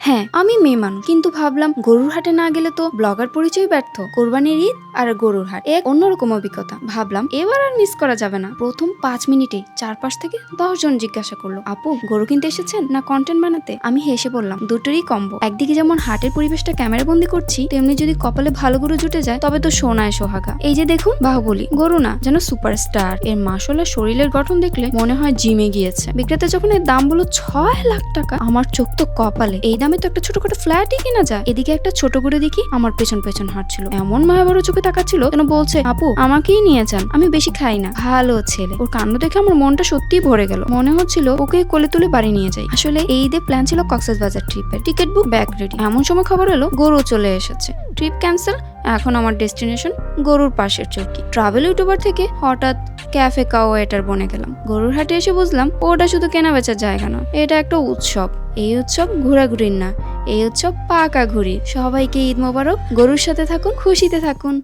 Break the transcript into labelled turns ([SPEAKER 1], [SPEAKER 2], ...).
[SPEAKER 1] হ্যাঁ আমি মেয়ে মানুষ, কিন্তু ভাবলাম গরুর হাটে না গেলে তো ব্লগার পরিচয় ব্যর্থ। কোরবানির ঈদ আর গরুর হাট এক অন্যরকম অভিজ্ঞতা। ভাবলাম এবার আর মিস করা যাবে না। প্রথম 5 মিনিটে চারপাশ থেকে 10 জন জিজ্ঞাসা করলো, আপু গরু কিনতে এসেছেন না কন্টেন্ট বানাতে? আমি হেসে বললাম, দুটোরই কম্বো। একদিকে যেমন হাটের পরিবেশটা ক্যামেরা বন্দি করছি, তেমনি যদি কপালে ভালো গরু জুটে যায় তবে তো সোনায় সোহাগা। এই যে দেখুন, বাহুবলী গরু না যেন সুপারস্টার। এর মাশাআল্লাহ শরীরের গঠন দেখলে মনে হয় জিমে গিয়েছে। বিক্রেতা যখন এর দাম বলল 6 লাখ টাকা, আমার চোখ তো কপালে। এই দামে তো একটা ছোটখাটো ফ্ল্যাটই কিনা যায়। এদিকে একটা ছোট গরু দেখি আমার পেছন পেছন হাঁটছিল, এমন মায়া বড় চোখে তাকাচ্ছিল যেন বলছে, আপু আমাকেই নিয়ে যান, আমি বেশি খাই না। ভালো ছেলে। ওর কাণ্ড দেখে আমার মনটা সত্যিই ভরে গেল। মনে হচ্ছিল ওকে কোলে তুলে বাড়ি নিয়ে যাই। আসলে এই ঈদে প্ল্যান ছিল কক্সবাজার ট্রিপের। Ticket book, bag ready. এমন সময় খবর এলো গরু চলে এসেছে। Trip cancel. এখন আমার ডেস্টিনেশন গরুর পাশের চৌকি। ট্রাভেল ইউটিউবার থেকে হঠাৎ ক্যাফে কাওয়েটার বনে গেলাম। গরুর হাটে এসে বুঝলাম ওটা শুধু কেনা বেচার জায়গা না, এটা একটা উৎসব। এই উৎসব ঘোরাঘুরির না, এই উৎসব পাকা ঘুরি। সবাইকে ঈদ মোবারক। গরুর সাথে থাকুন, খুশিতে থাকুন।